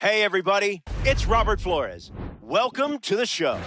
Hey, everybody, it's Robert Flores. Welcome to the show.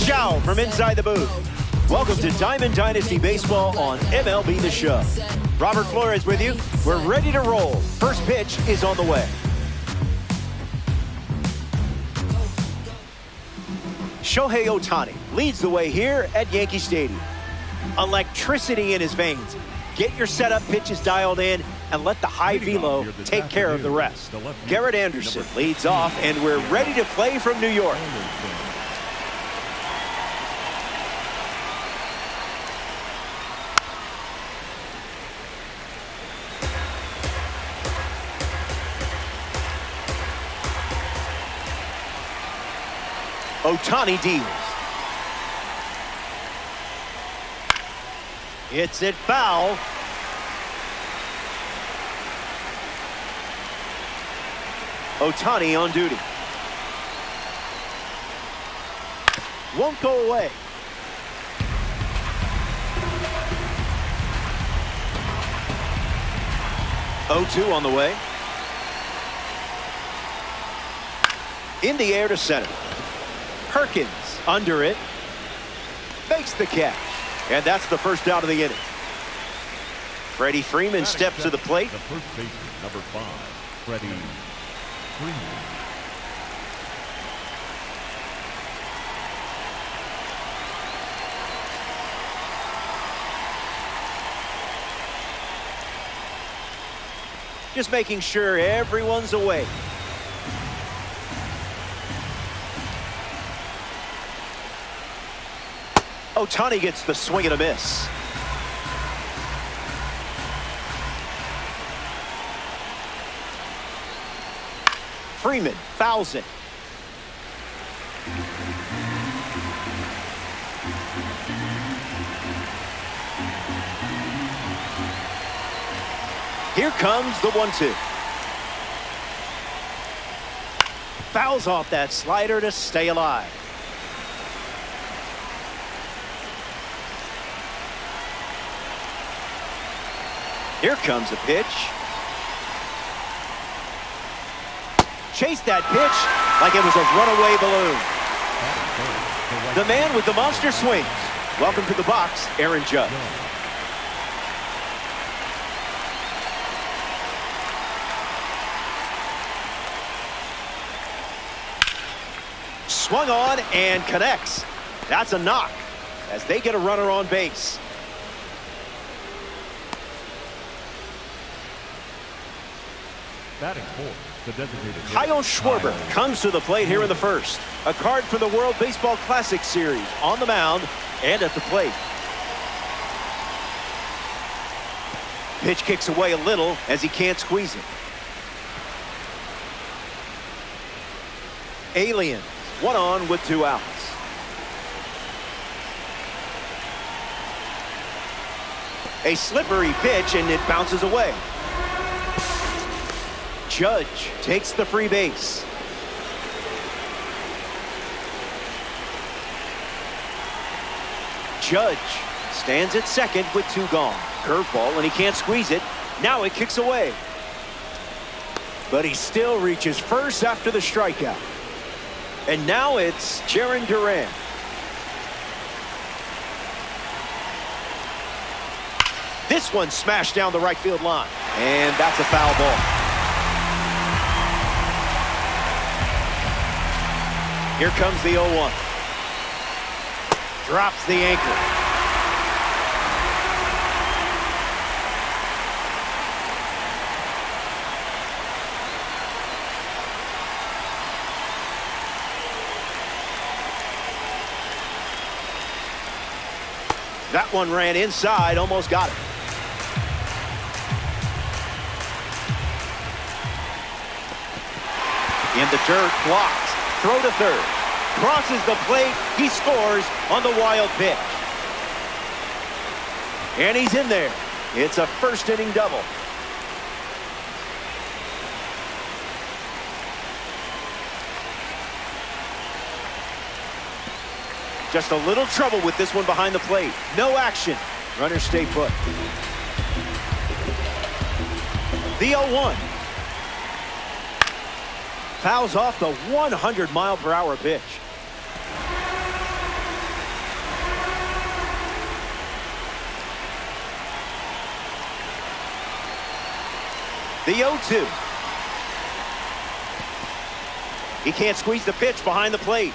Ciao from inside the booth. Welcome to Diamond Dynasty Baseball on MLB The Show. Robert Flores with you. We're ready to roll. First pitch is on the way. Shohei Ohtani leads the way here at Yankee Stadium. Electricity in his veins. Get your setup pitches dialed in and let the high velo take care of the rest. Garrett Anderson leads off, and we're ready to play from New York. Ohtani deals. Hits it foul. Ohtani on duty. Won't go away. Oh-2 on the way. In the air to center. Perkins under it. Makes the catch. And that's the first out of the inning. Freddie Freeman steps to the plate. The first baseman, number 5, Freddie Freeman. Just making sure everyone's awake. Ohtani gets the swing and a miss. Freeman fouls it. Here comes the 1-2. Fouls off that slider to stay alive. Here comes a pitch. Chase that pitch like it was a runaway balloon. The man with the monster swings. Welcome to the box, Aaron Judge. Swung on and connects. That's a knock as they get a runner on base. Batting fourth, the designated Kyle Schwarber comes to the plate here in the first. A card for the World Baseball Classic Series on the mound and at the plate. Pitch kicks away a little as he can't squeeze it. Alien, 1 on with 2 outs. A slippery pitch and it bounces away. Judge takes the free base. Judge stands at second with 2 gone. Curveball and he can't squeeze it. Now it kicks away. But he still reaches first after the strikeout. And now it's Jarren Duran. This one smashed down the right field line. And that's a foul ball. Here comes the 0-1. Drops the anchor. That one ran inside, almost got it. In the dirt, blocked. Throw to third. Crosses the plate. He scores on the wild pitch. And he's in there. It's a first inning double. Just a little trouble with this one behind the plate. No action. Runners stay put. The 0-1. Fouls off the 100-mile-per-hour pitch. The 0-2. He can't squeeze the pitch behind the plate.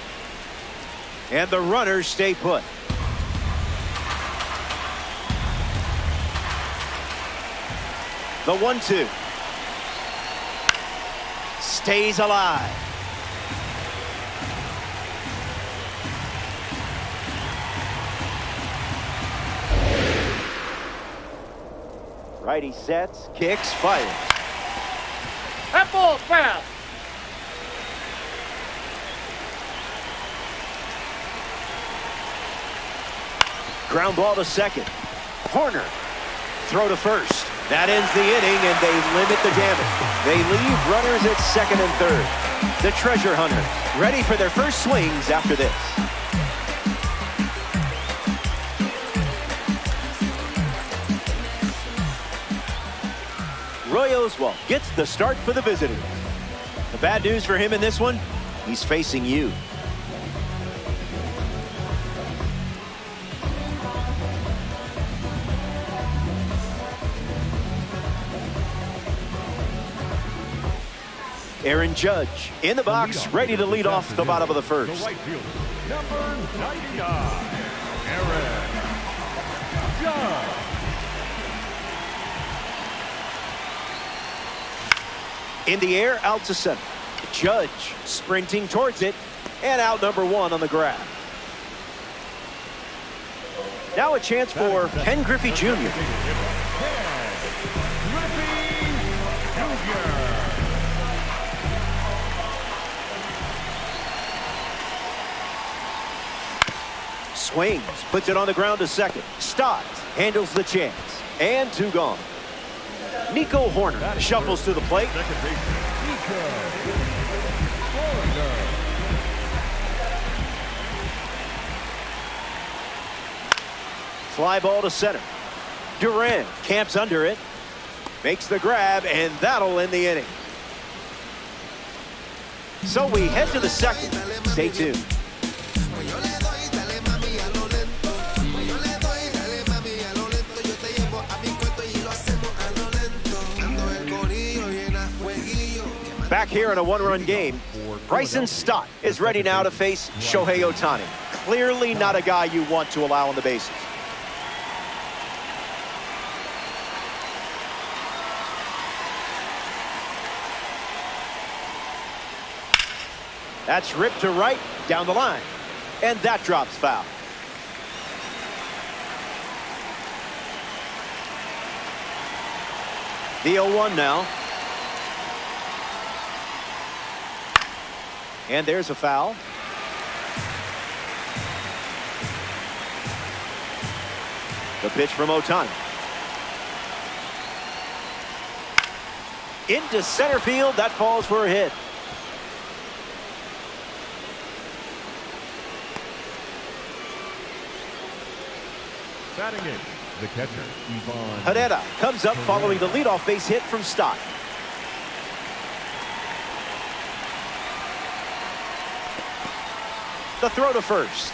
And the runners stay put. The 1-2. Stays alive. Righty sets, kicks, fires. That ball's foul. Ground ball to second. Corner. Throw to first. That ends the inning, and they limit the damage. They leave runners at second and third. The treasure hunters ready for their first swings after this. Roy Oswalt gets the start for the visitors. The bad news for him in this one, he's facing you. Aaron Judge in the box, ready to lead off the bottom of the first. The right fielder, number 99, Aaron Judge. In the air, out to center. Judge sprinting towards it, and out number one on the grab. Now a chance for Ken Griffey Jr. Swings, puts it on the ground to second. Stott handles the chance. And two gone. Nico Horner shuffles to the plate. Fly ball to center. Duran camps under it. Makes the grab, and that'll end the inning. So we head to the second. Stay tuned. Back here in a one-run game, Bryson Stott is ready now to face Shohei Ohtani. Clearly not a guy you want to allow on the bases. That's ripped to right, down the line. And that drops foul. The 0-1 now. And there's a foul. The pitch from Ohtani. Into center field. That falls for a hit. Batting in, the catcher, Ivan. Herrera comes up following the leadoff base hit from Stott. The throw to first.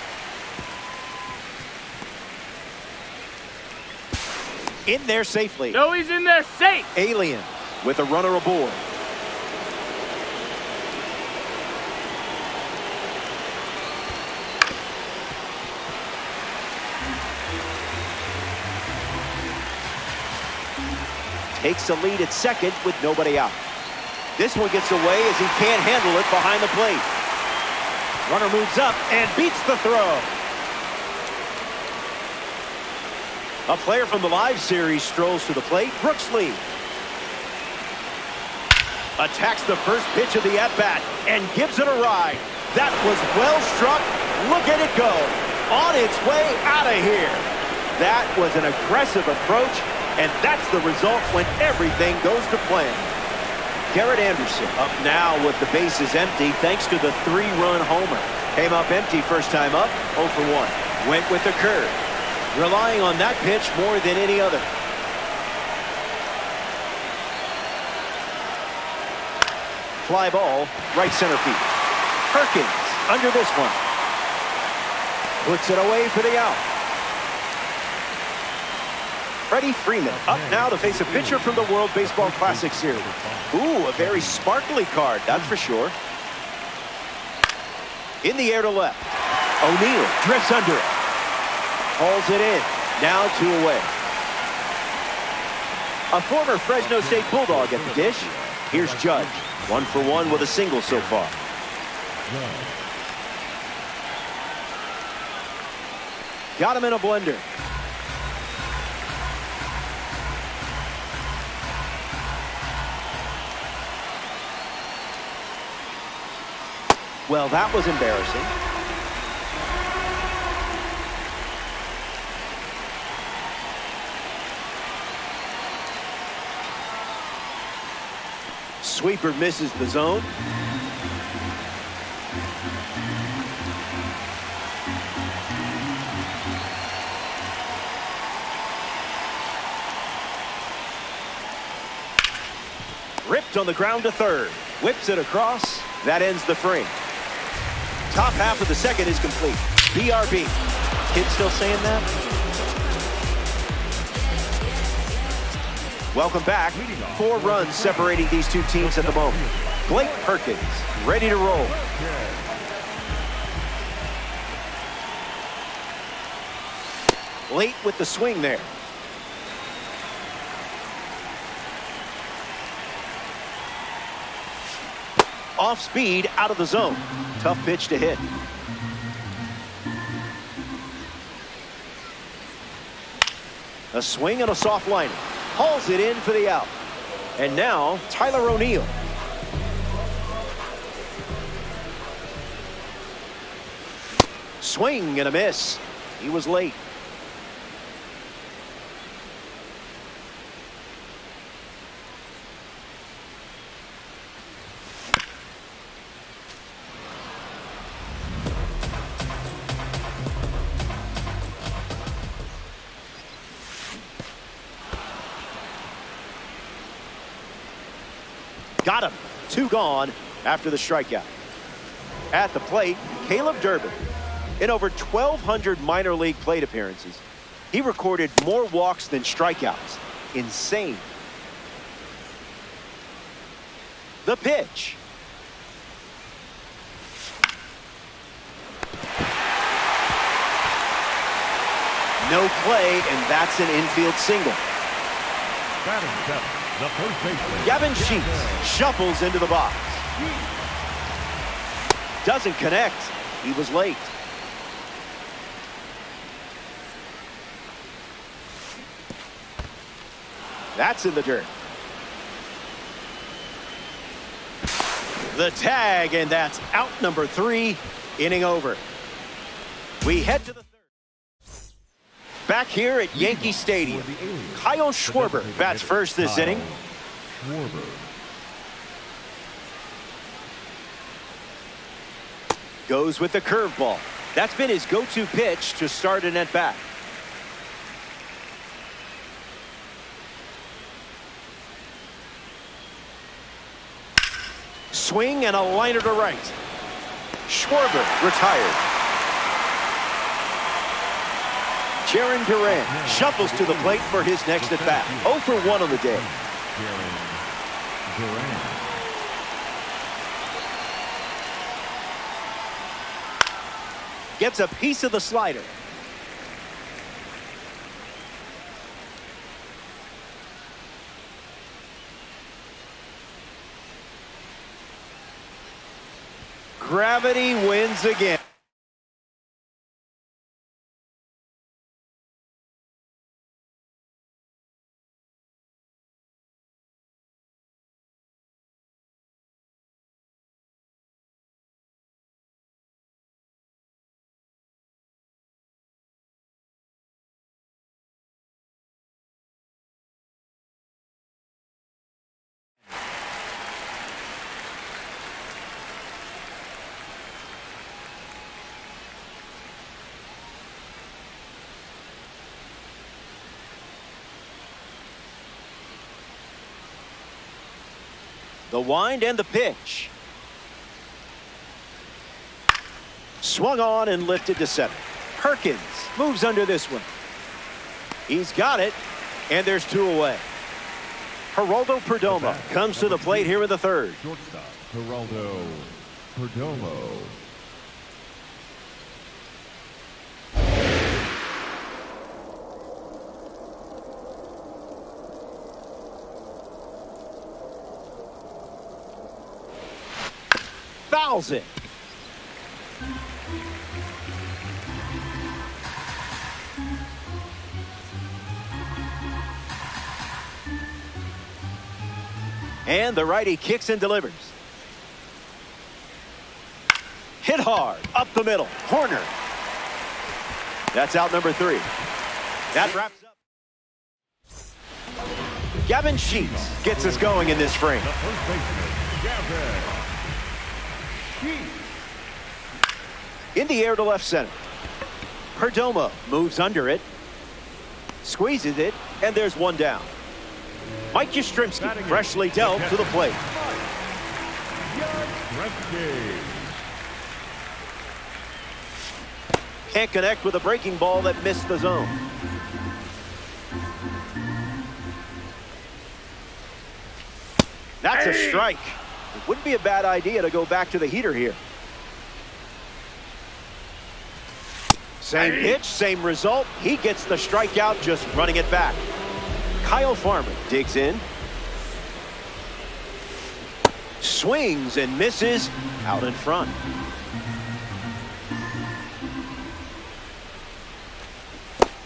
In there safely. No, he's in there safe. Alien with a runner aboard. Takes the lead at second with nobody out. This one gets away as he can't handle it behind the plate. Runner moves up and beats the throw. A player from the live series strolls to the plate. Brooks Lee attacks the first pitch of the at-bat and gives it a ride. That was well struck. Look at it go. On its way out of here. That was an aggressive approach, and that's the result when everything goes to plan. Garrett Anderson up now with the bases empty thanks to the 3-run homer. Came up empty first time up, 0 for 1. Went with the curve, relying on that pitch more than any other. Fly ball, right center field. Perkins under this one. Puts it away for the out. Freddie Freeman up now to face a pitcher from the World Baseball Classic Series. Ooh, a very sparkly card, that's for sure. In the air to left. O'Neill drifts under it. Hauls it in. Now 2 away. A former Fresno State Bulldog at the dish. Here's Judge. 1 for 1 with a single so far. Got him in a blender. Well, that was embarrassing. Sweeper misses the zone. Ripped on the ground to third. Whips it across. That ends the frame. Top half of the second is complete. BRB. Kids still saying that? Welcome back. 4 runs separating these two teams at the moment. Blake Perkins ready to roll. Late with the swing there. Off speed, out of the zone. Tough pitch to hit. A swing and a soft liner. Hauls it in for the out. And now, Tyler O'Neill. Swing and a miss. He was late. Got him. 2 gone after the strikeout. At the plate, K.o.b.e. In over 1,200 minor league plate appearances, he recorded more walks than strikeouts. Insane. The pitch. No play, and that's an infield single. The first baseman, Gavin Sheets shuffles into the box. Doesn't connect. He was late. That's in the dirt. The tag, and that's out number 3. Inning over. We head to the third. Back here at Yankee Stadium, Kyle Schwarber bats first this inning. Goes with the curveball. That's been his go-to pitch to start an at-bat. Swing and a liner to right. Schwarber retired. Jarren Duran shuffles to the plate for his next at-bat. 0 for 1 on the day. Gets a piece of the slider. Gravity wins again. The wind and the pitch. Swung on and lifted to center. Perkins moves under this one. He's got it. And there's 2 away. Geraldo Perdomo comes to the plate here in the 3rd. Shortstop, Geraldo Perdomo. Fouls it. And the righty kicks and delivers. Hit hard, up the middle, corner. That's out number 3. That wraps up. Gavin Sheets gets us going in this frame. The first baseman, Gavin Sheets. In the air to left center. Perdomo moves under it, squeezes it, and there's 1 down. Mike Yastrzemski freshly dealt to the plate. Can't connect with a breaking ball that missed the zone. That's a strike. It wouldn't be a bad idea to go back to the heater here. Same pitch, same result. He gets the strikeout just running it back. Kyle Farmer digs in. Swings and misses out in front.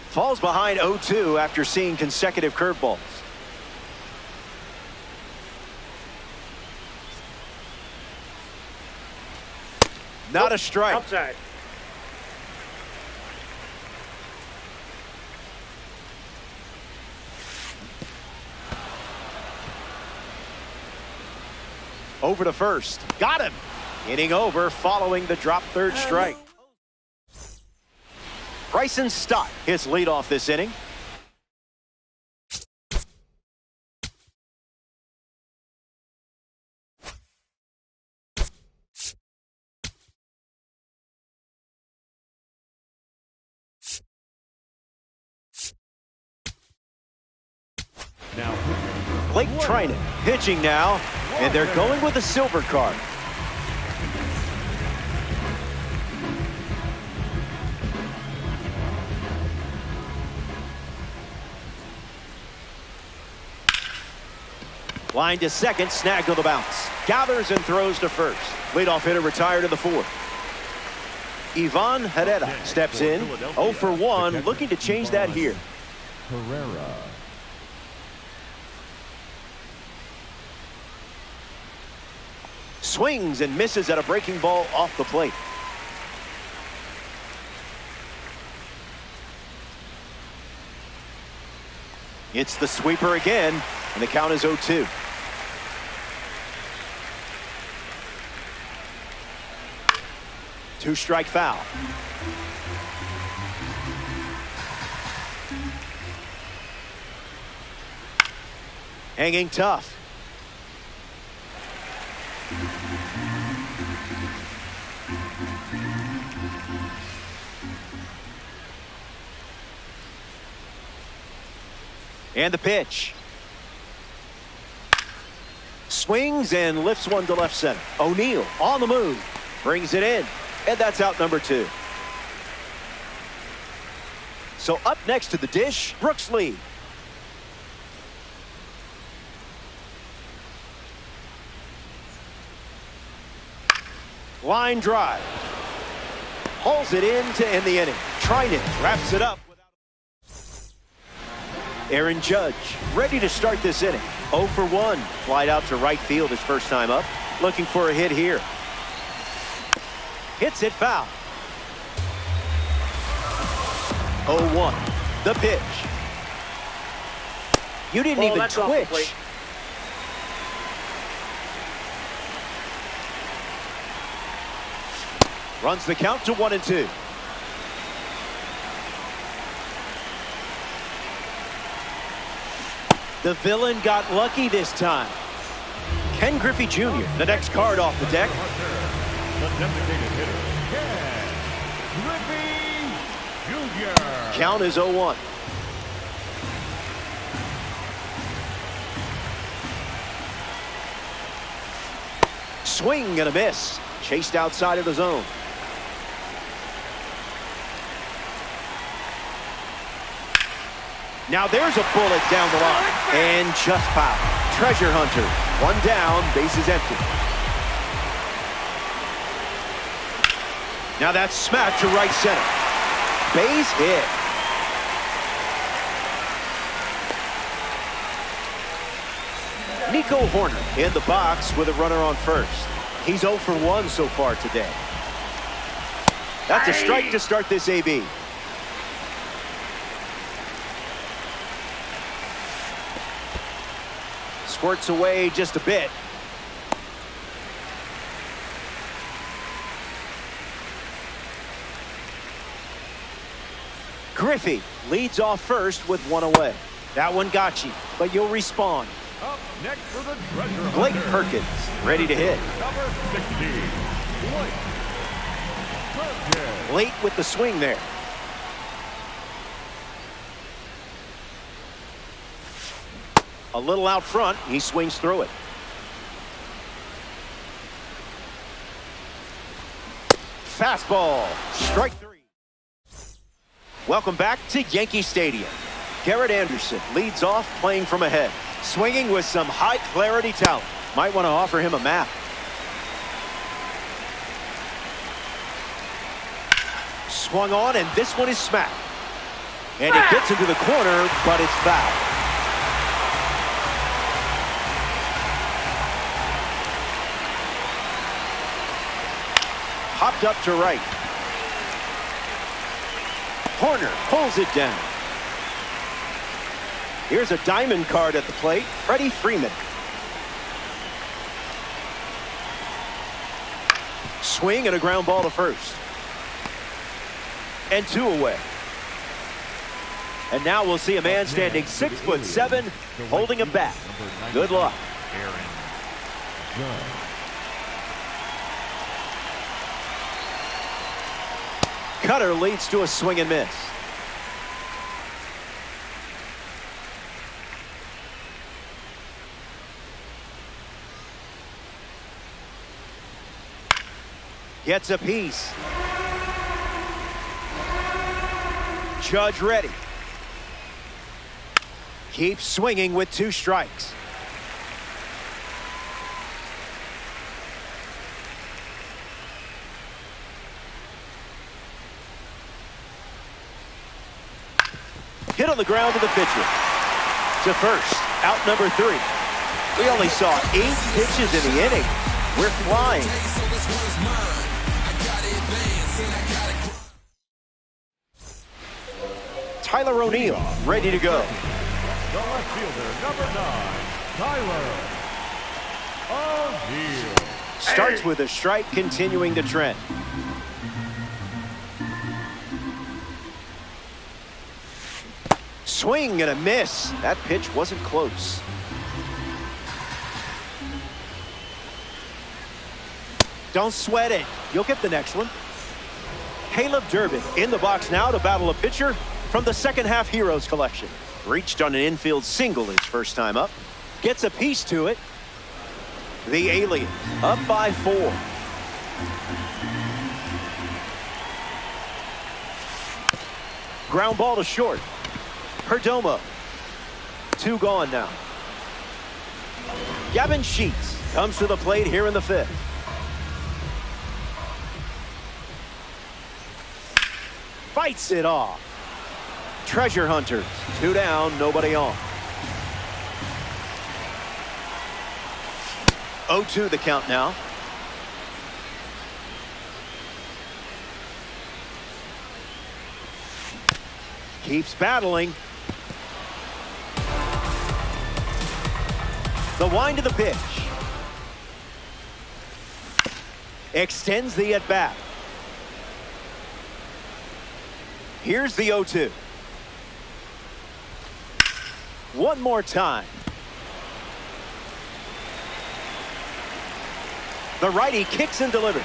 Falls behind 0-2 after seeing consecutive curveballs. Not a strike. Outside. Over to first. Got him. Hitting over following the drop 3rd strike. Bryson Stott hits leadoff this inning. Now, Blake Trinan pitching now, and they're going with a silver card. Line to second, snagged on the bounce. Gathers and throws to first. Leadoff hitter retired to the 4th. Ivan Herrera steps in. 0 for 1, looking to change that here. Herrera. Swings and misses at a breaking ball off the plate. It's the sweeper again, and the count is 0-2. Two-strike foul. Hanging tough. And the pitch. Swings and lifts one to left center. O'Neill on the move. Brings it in. And that's out number 2. So up next to the dish, Brooks Lee. Line drive. Hauls it in to end the inning. Trinan wraps it up. Aaron Judge ready to start this inning. 0 for 1. Flied out to right field his first time up. Looking for a hit here. Hits it foul. 0-1. The pitch. You didn't even twitch. Runs the count to 1-2. The villain got lucky this time. Ken Griffey Jr., the next card off the deck. The designated hitter, Ken Griffey Jr. Count is 0-1. Swing and a miss. Chased outside of the zone. Now there's a bullet down the line. And just foul. Treasure hunter. One down, bases empty. Now that's smacked to right center. Base hit. Nico Horner in the box with a runner on first. He's 0 for 1 so far today. That's a strike to start this AB. Squirts away just a bit. Griffey leads off first with one away. That one got you, but you'll respawn. Up next for the treasure Blake hunter. Perkins ready to hit. Number 60, Blake Perkins. Late with the swing there. A little out front, he swings through it. Fastball, strike 3. Welcome back to Yankee Stadium. Garrett Anderson leads off playing from ahead. Swinging with some high clarity talent. Might want to offer him a map. Swung on, and this one is smacked. And it gets into the corner, but it's foul. Hopped up to right. Horner pulls it down. Here's a diamond card at the plate, Freddie Freeman. Swing and a ground ball to first. And 2 away. And now we'll see a man standing 6'7", holding a bat. Good luck. Cutter leads to a swing and miss. Gets a piece. Judge ready. Keeps swinging with 2 strikes. Hit on the ground to the pitcher. To first, out number 3. We only saw 8 pitches in the inning. We're flying. Tyler O'Neill ready to go. The left fielder, number 9, Tyler O'Neill. Starts with a strike, continuing the trend. Swing and a miss. That pitch wasn't close. Don't sweat it. You'll get the next one. Caleb Durbin in the box now to battle a pitcher from the second half Heroes collection. Reached on an infield single his first time up. Gets a piece to it. The Alien up by 4. Ground ball to short. Perdomo. 2 gone now. Gavin Sheets comes to the plate here in the 5th. Fights it off. Treasure hunters. 2 down, nobody on. 0-2 the count now. Keeps battling. The wind of the pitch. Extends the at-bat. Here's the 0-2. One more time. The righty kicks and delivers.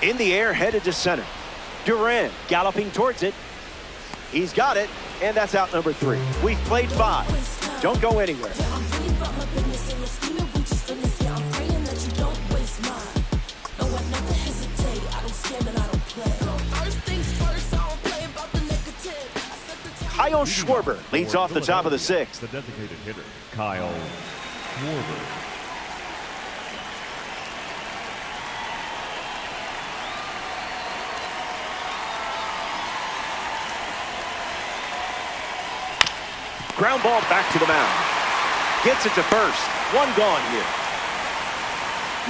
In the air, headed to center. Duran galloping towards it. He's got it, and that's out number 3. We've played 5. Don't go anywhere. Kyle Schwarber leads off the top of the sixth. The designated hitter, Kyle Schwarber. Ground ball back to the mound. Gets it to first. One gone here.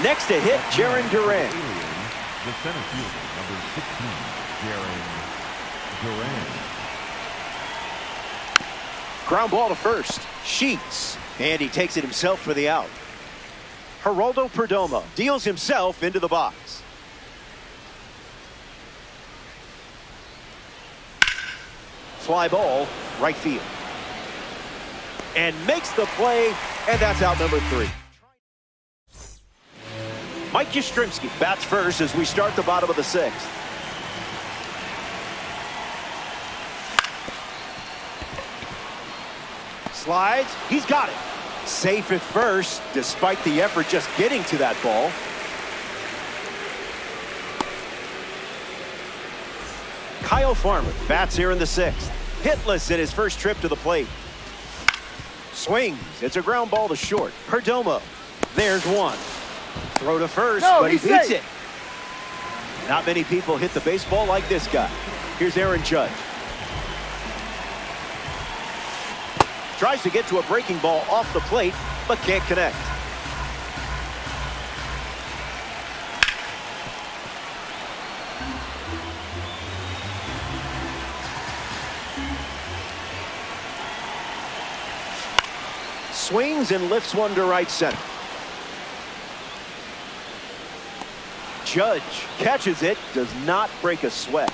Next to hit, Jarren Duran. The center fielder, number 16, Jarren Duran. Ground ball to first. Sheets. And he takes it himself for the out. Geraldo Perdomo deals himself into the box. Fly ball, right field. And makes the play, and that's out number 3. Mike Yastrzemski bats first as we start the bottom of the 6th. Slides, he's got it. Safe at first, despite the effort just getting to that ball. Kyle Farmer bats here in the 6th. Hitless in his first trip to the plate. Swings. It's a ground ball to short. Perdomo. There's one. Throw to first, but he beats it. Not many people hit the baseball like this guy. Here's Aaron Judge. Tries to get to a breaking ball off the plate, but can't connect. Swings and lifts one to right center. Judge catches it, does not break a sweat.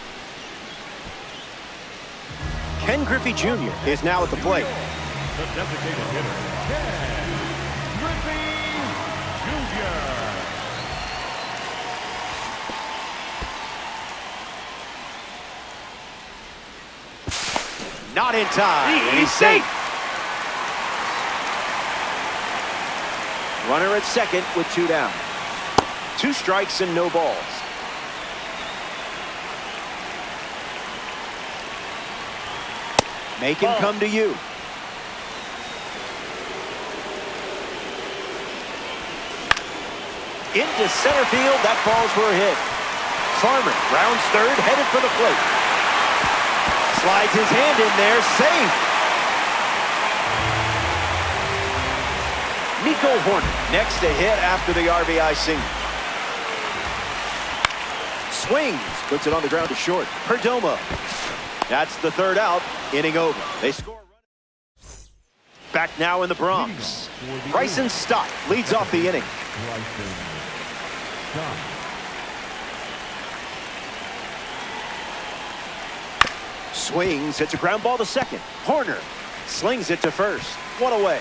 Ken Griffey Jr. is now at the plate. The designated hitter, Ken Griffey Jr. Not in time, and he's safe. Runner at second with 2 down. 2 strikes and no balls. Make him come to you. Into center field, that falls for a hit. Farmer rounds third, headed for the plate. Slides his hand in there, safe. Nico Horner next to hit after the RBI single. Swings, puts it on the ground to short. Perdomo. That's the 3rd out, inning over. They score. Back now in the Bronx. Bryson Stott leads off the inning. Swings, hits a ground ball to second. Horner slings it to first. One away.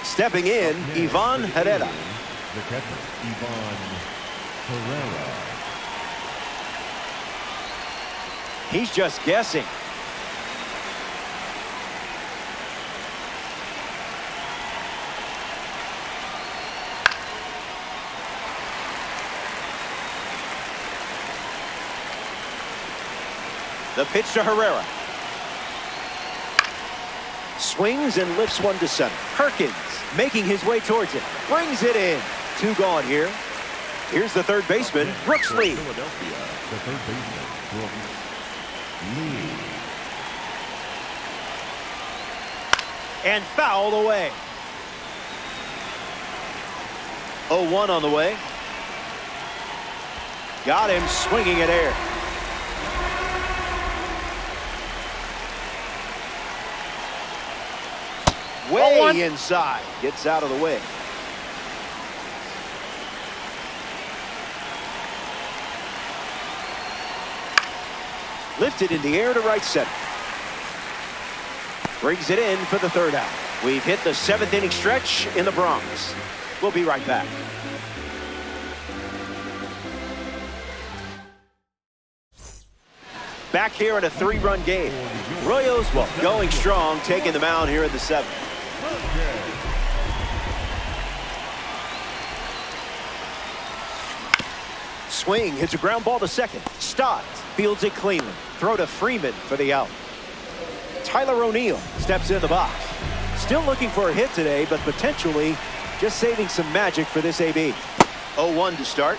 Stepping in, Ivan Herrera. The catcher, Ivan Herrera. He's just guessing. The pitch to Herrera. Swings and lifts one to center. Perkins making his way towards it. Brings it in. 2 gone here. Here's the third baseman, Brooks Lee. Philadelphia, the third baseman, Brooks Lee. And fouled away. 0-1 on the way. Got him swinging at air. Way inside. Gets out of the way. Lifted in the air to right center. Brings it in for the 3rd out. We've hit the 7th inning stretch in the Bronx. We'll be right back. Back here in a 3-run game. Royals, well, going strong, taking the mound here in the 7th. Swing, hits a ground ball to second. Stott fields it cleanly. Throw to Freeman for the out. Tyler O'Neill steps in the box. Still looking for a hit today, but potentially just saving some magic for this AB. 0-1 to start.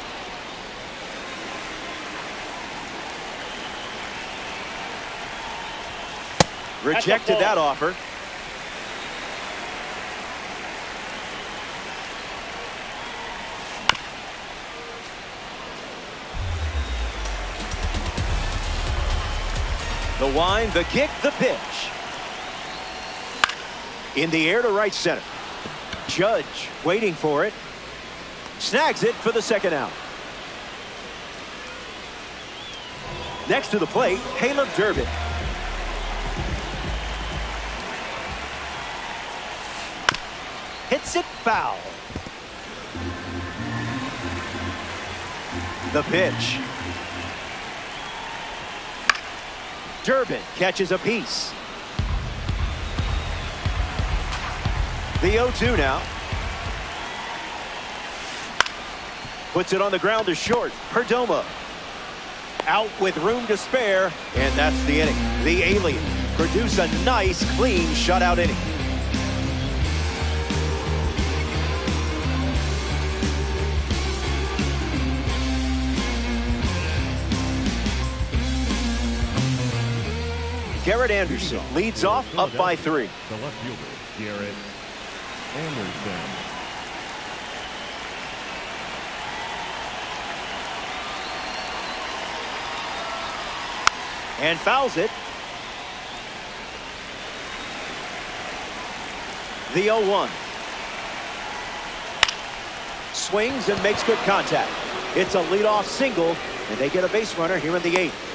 Rejected that offer. The wind, the kick, the pitch. In the air to right center. Judge waiting for it. Snags it for the second out. Next to the plate, K.o.b.e. Hits it foul. The pitch. Durbin catches a piece. The 0-2 now. Puts it on the ground to short. Perdomo. Out with room to spare, and that's the inning. The Alien produce a nice, clean shutout inning. Garrett Anderson leads off, up by 3. The left fielder, Garrett Anderson. And fouls it. The 0-1. Swings and makes good contact. It's a leadoff single, and they get a base runner here in the 8th.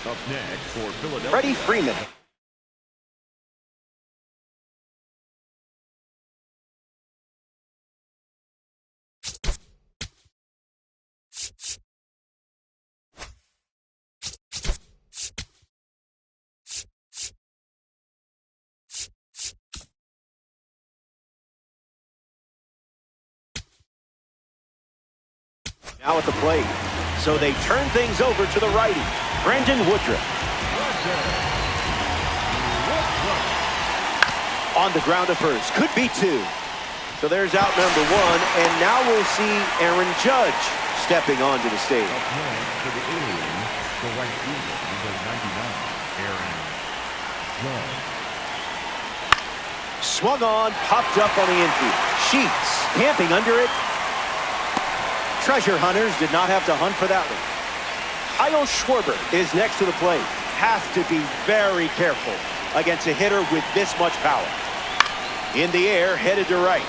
Up next for Philadelphia, Freddie Freeman. Now at the plate. So they turn things over to the righty, Brandon Woodruff. On the ground to first. Could be 2. So there's out number 1. And now we'll see Aaron Judge stepping onto the stage. up next for the Aliens, the right fielder, number 99, Aaron Judge. Swung on, popped up on the infield. Sheets camping under it. Treasure hunters did not have to hunt for that one. Kyle Schwarber is next to the plate. Has to be very careful against a hitter with this much power. In the air, headed to right.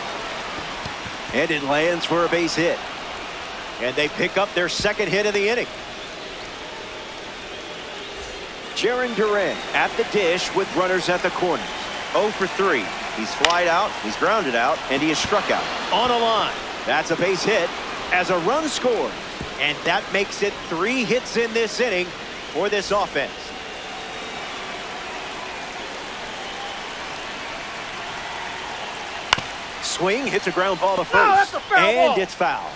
And it lands for a base hit. And they pick up their second hit of the inning. Jarren Duran at the dish with runners at the corners. 0 for 3. He's flied out, he's grounded out, and he is struck out. On a line. That's a base hit as a run scored. And that makes it 3 hits in this inning for this offense. Swing, hits a ground ball to first. that's a foul and ball. it's foul.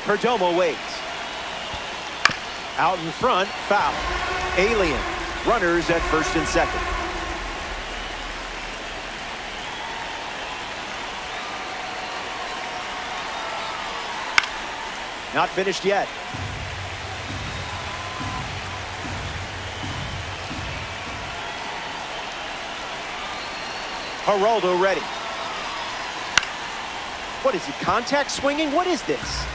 Perdomo waits. Out in front, foul. Alien, runners at first and second. Not finished yet. Geraldo ready. What is he, contact swinging? What is this?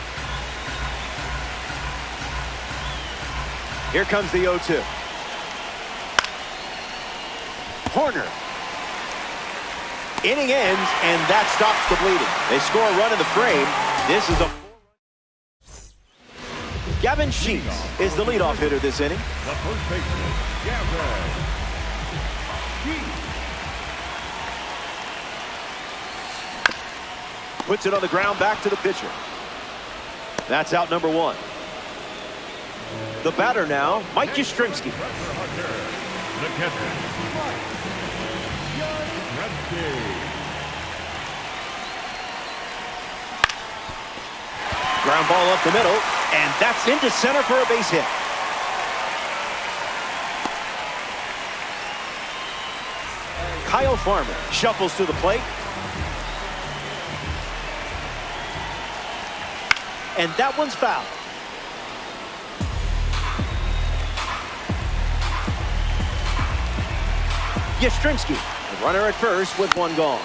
Here comes the 0-2. Horner. Inning ends, and that stops the bleeding. They score a run in the frame. This is a... Gavin Sheets is the leadoff hitter this inning. The first baseman, Gavin Sheets. Puts it on the ground, back to the pitcher. That's out number 1. The batter now, Mike Yastrzemski. The catcher, Mike Yastrzemski. Ground ball up the middle, and that's into center for a base hit. Kyle Farmer shuffles to the plate. And that one's foul. Yastrzemski, the runner at first with one gone.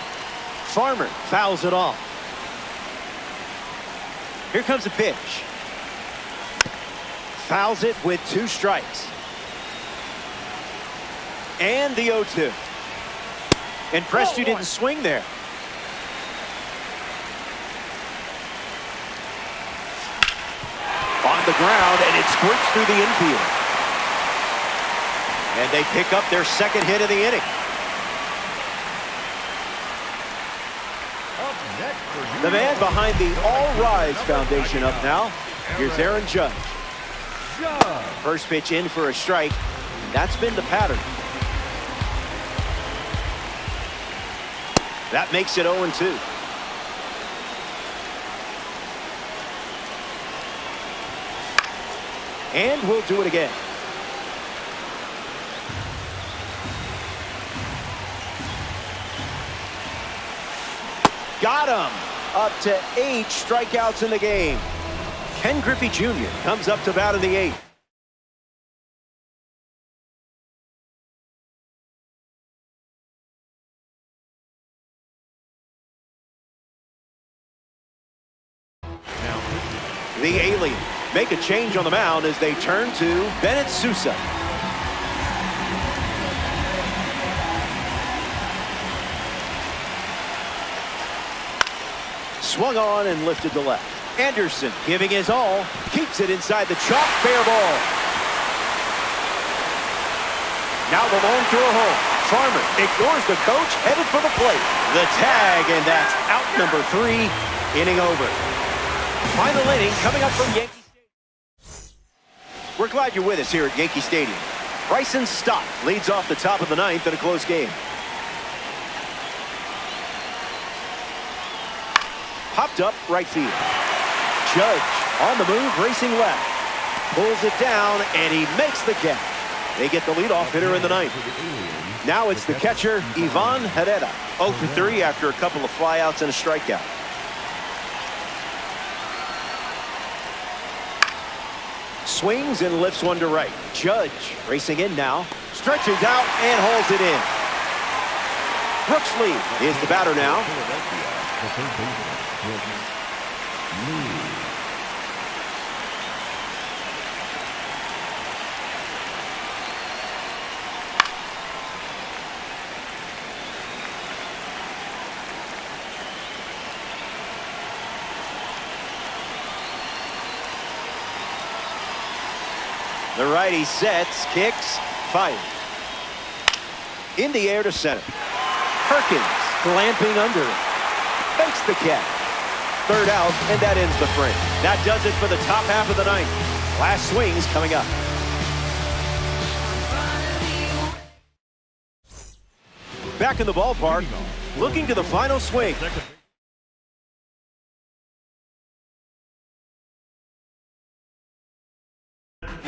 Farmer fouls it off. Here comes a pitch. Fouls it with 2 strikes. And the 0-2. And Preston didn't swing there. On the ground, and it squirts through the infield. And they pick up their second hit of the inning. The man behind the All Rise Foundation up now. Here's Aaron Judge. First pitch in for a strike. And that's been the pattern. That makes it 0-2. And we'll do it again. Got him. Up to 8 strikeouts in the game. Ken Griffey Jr. comes up to bat in the 8th. The alien make a change on the mound as they turn to Bennett Sousa. Swung on and lifted to left. Anderson giving his all, keeps it inside the chalk, fair ball. Now Lamone through a hole. Farmer ignores the coach, headed for the plate. The tag, and that's out number 3, inning over. Final inning coming up from Yankee Stadium. We're glad you're with us here at Yankee Stadium. Bryson Stott leads off the top of the 9th in a close game. Popped up right field. Judge on the move, racing left. Pulls it down, and he makes the catch. They get the leadoff hitter in the 9th. Now it's the catcher, Ivan Herrera. 0 for 3 after a couple of flyouts and a strikeout. Swings and lifts one to right. Judge racing in now. Stretches out and holds it in. Brooks Lee is the batter now. The righty sets, kicks, fires. In the air to center. Perkins glamping under it. Makes the catch. Third out, and that ends the frame. That does it for the top half of the 9th. Last swings coming up. Back in the ballpark, looking to the final swing.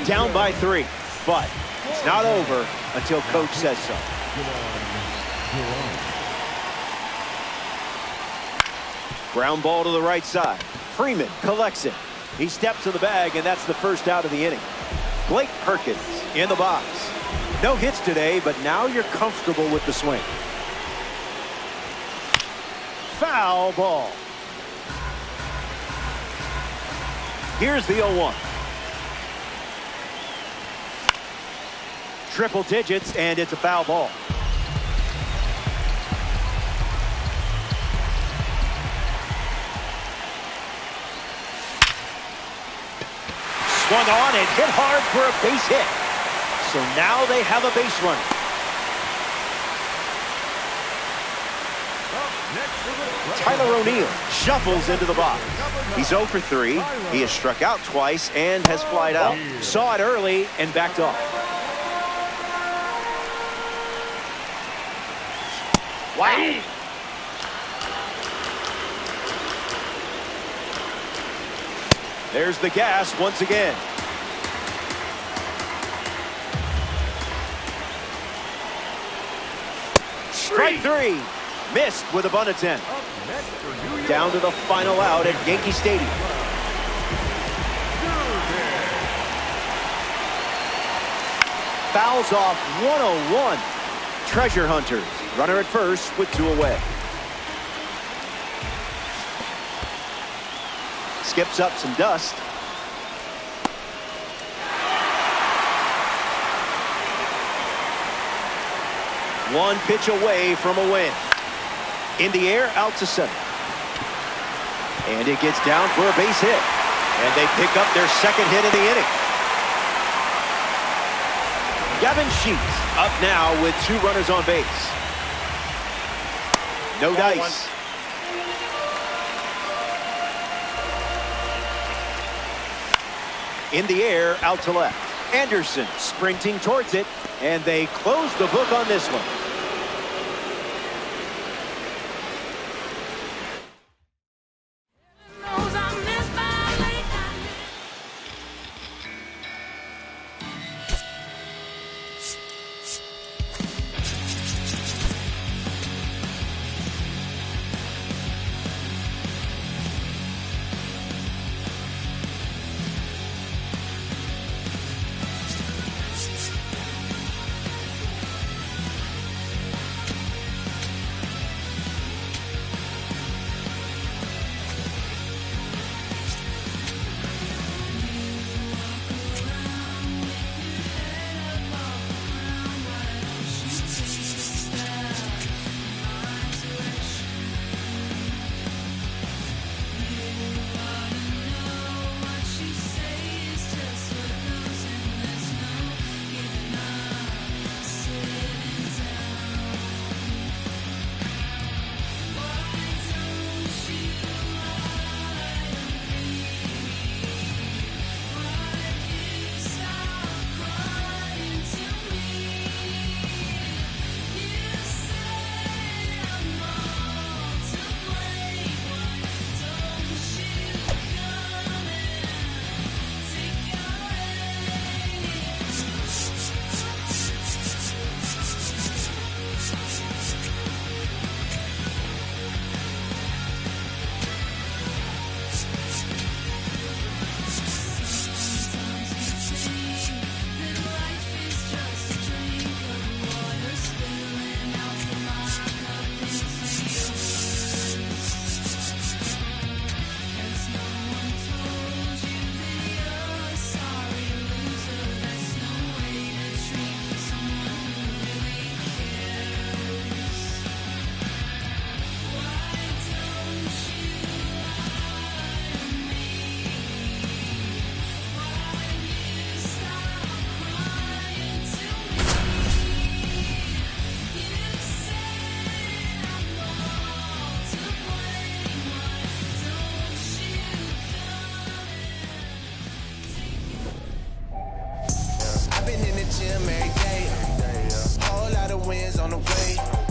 Down by 3, but it's not over until coach says so. Ground ball to the right side. Freeman collects it. He steps to the bag, and that's the first out of the inning. Blake Perkins in the box. No hits today, but now you're comfortable with the swing. Foul ball. Here's the 0-1. Triple digits, and it's a foul ball. Swung on and hit hard for a base hit. So now they have a base runner. Tyler O'Neill shuffles into the box. He's 0 for 3. He has struck out twice and has flied out. Saw it early and backed off. Wow. There's the gas once again. Strike Strike three. Missed with a bunt attempt. Up next for New York. Down to the final out at Yankee Stadium. Fouls off 101. Treasure Hunters. Runner at first with 2 away. Skips up some dust. One pitch away from a win. In the air, out to center. And it gets down for a base hit. And they pick up their second hit of the inning. Gavin Sheets up now with 2 runners on base. No dice. In the air, out to left. Anderson sprinting towards it, and they close the book on this one.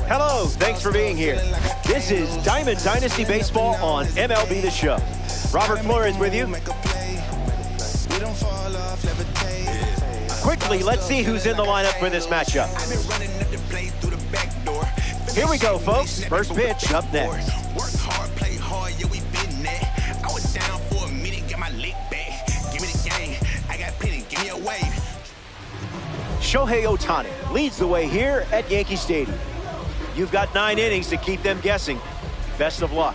Hello, thanks for being here. This is Diamond Dynasty Baseball on MLB The Show. Robert Flores with you. Quickly, let's see who's in the lineup for this matchup. Here we go, folks. First pitch up next. Work hard, play hard, yeah, we been there. I was down for a minute, get my leg back. Give me the game, I got plenty, give me a wave. Shohei Ohtani leads the way here at Yankee Stadium. You've got 9 innings to keep them guessing. Best of luck.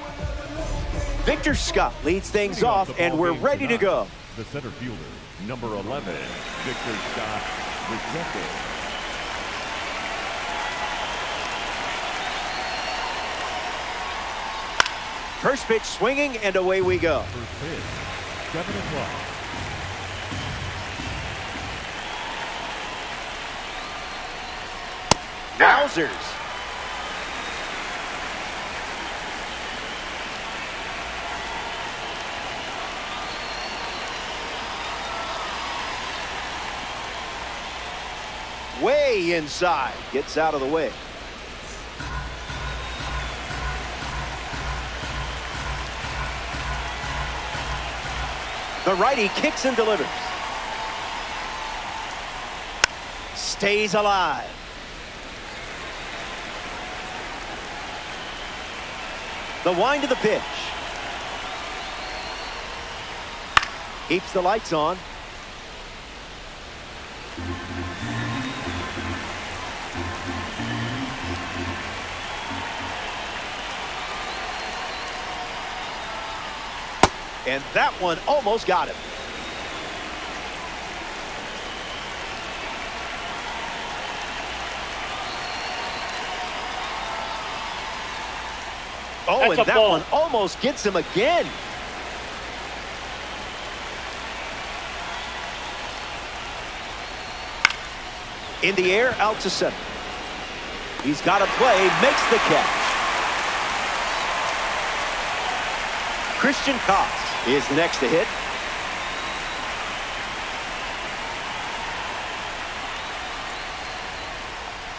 Victor Scott leads things off, and we're ready to go. The center fielder, number 11, Victor Scott, rejected. First pitch swinging, and away we go. First pitch, 7 o'clock. Wowzers. Way inside, gets out of the way. The righty kicks and delivers. Stays alive. The wind of the pitch. Keeps the lights on. And that one almost got him. Oh, and that one almost gets him again. In the air, out to center. He's got a play, makes the catch. Christian K.o.b.e is next to hit.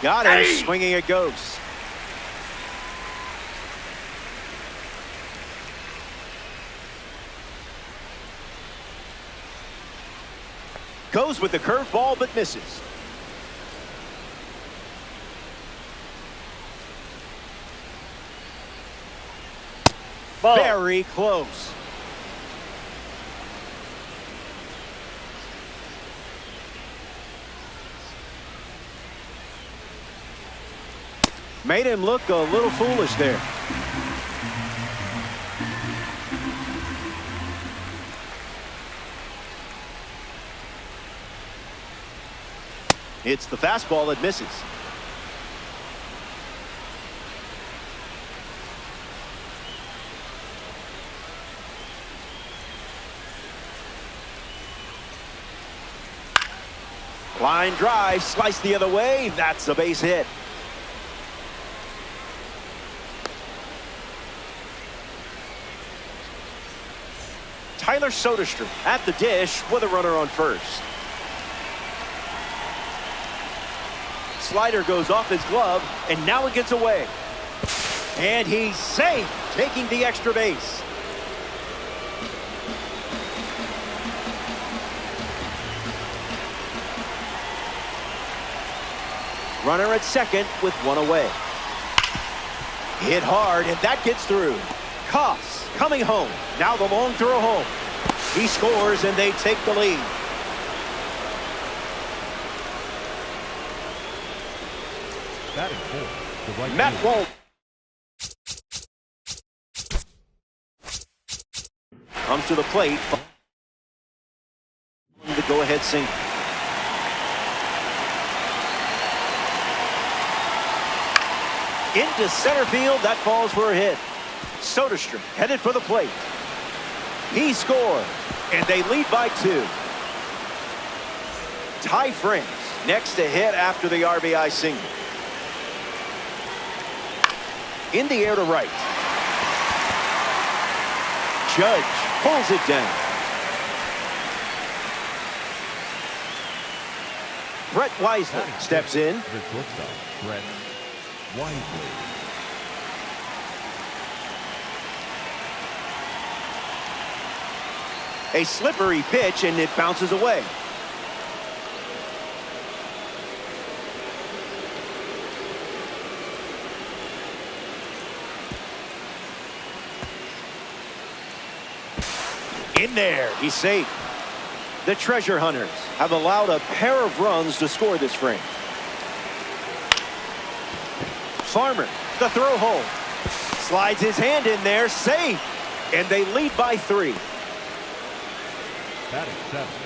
Got him, swinging it goes. Goes with the curveball, but misses. Ball. Very close. Made him look a little foolish there. It's the fastball that misses. Line drive, slice the other way. That's a base hit. Tyler Soderstrom at the dish with a runner on first. Slider goes off his glove, and now it gets away. And he's safe, taking the extra base. Runner at second with one away. Hit hard, and that gets through. K.o.b.e coming home. Now the long throw home. He scores, and they take the lead. Batting fourth, the right Matt Walt comes to the plate. The go-ahead single. Into center field, that falls for a hit. Soderstrom headed for the plate. He scores, and they lead by 2. Ty France next to hit after the RBI single. In the air to right. Judge pulls it down. Brett Wisely steps in. The shortstop, Brett Wisely. A slippery pitch, and it bounces away. In there, he's safe. The Treasure Hunters have allowed a pair of runs to score this frame. Farmer, the throw home. Slides his hand in there, safe. And they lead by 3. Batting seventh,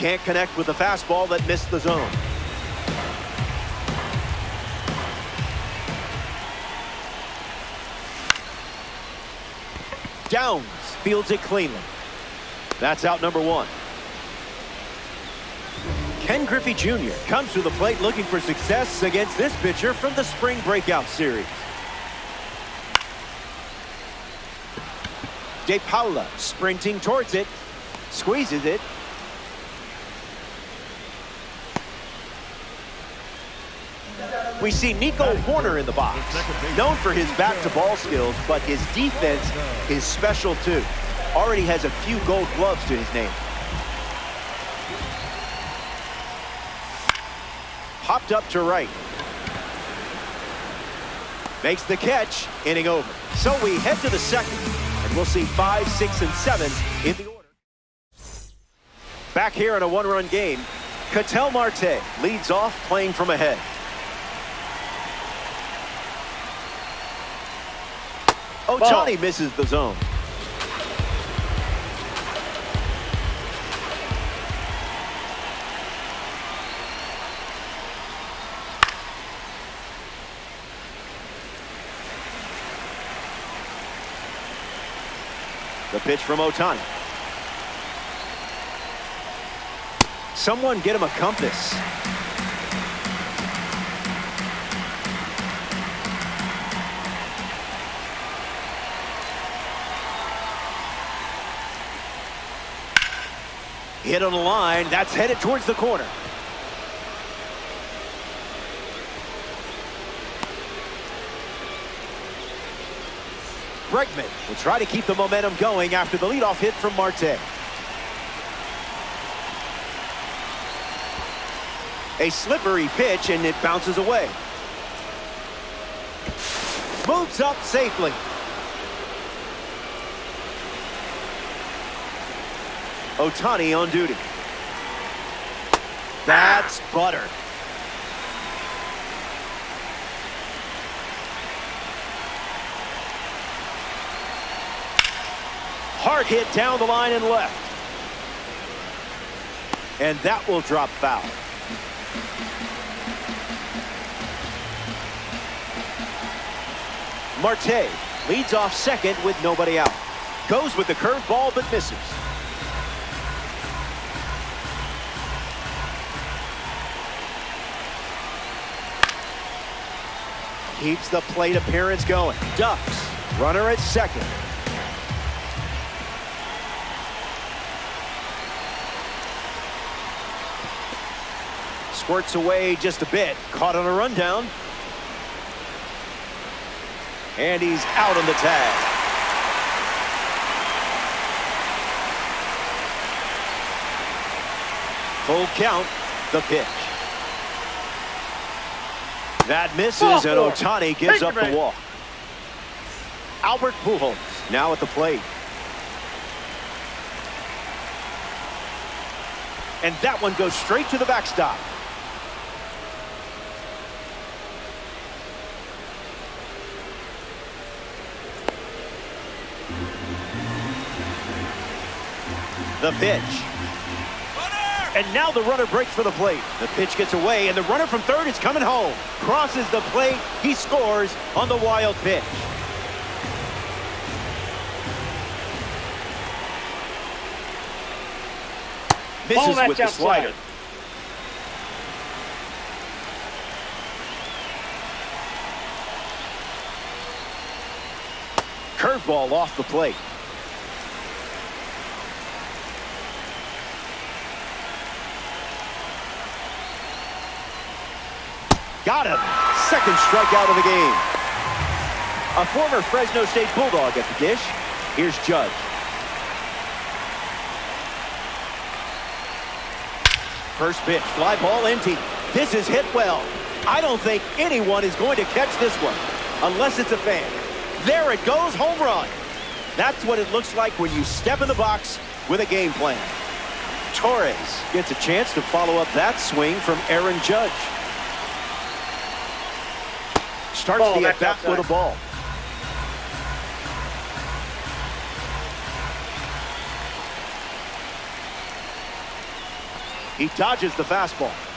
Can't connect with the fastball that missed the zone. Downs fields it cleanly. That's out number one. Ken Griffey Jr. comes to the plate looking for success against this pitcher from the spring breakout series. De Paula sprinting towards it, squeezes it. We see Nico Horner in the box, known for his bat-to-ball skills, but his defense is special too. Already has a few gold gloves to his name. Popped up to right. Makes the catch, inning over. So we head to the second, and we'll see 5, 6, and 7 in the order. Back here in a one-run game, Ketel Marte leads off playing from ahead. Ohtani misses the zone. The pitch from Ohtani. Someone get him a compass. Hit on the line. That's headed towards the corner. Bregman will try to keep the momentum going after the leadoff hit from Marte. A slippery pitch, and it bounces away. Moves up safely. Ohtani on duty. That's butter. Hard hit down the line and left. And that will drop foul. Marte leads off second with nobody out. Goes with the curveball but misses. Keeps the plate appearance going. Ducks. Runner at second. Squirts away just a bit. Caught on a rundown. And he's out on the tag. Full count. The pitch. That misses, and Ohtani gives up the walk. Albert Pujols now at the plate. And that one goes straight to the backstop. The pitch. And now the runner breaks for the plate. The pitch gets away, and the runner from third is coming home. Crosses the plate. He scores on the wild pitch. Misses with the slider. Curveball off the plate. Got him. Second strikeout of the game. A former Fresno State Bulldog at the dish. Here's Judge. First pitch, fly ball empty. This is hit well. I don't think anyone is going to catch this one unless it's a fan. There it goes, home run. That's what it looks like when you step in the box with a game plan. Torres gets a chance to follow up that swing from Aaron Judge. Starts the at-bat with a ball. He dodges the fastball.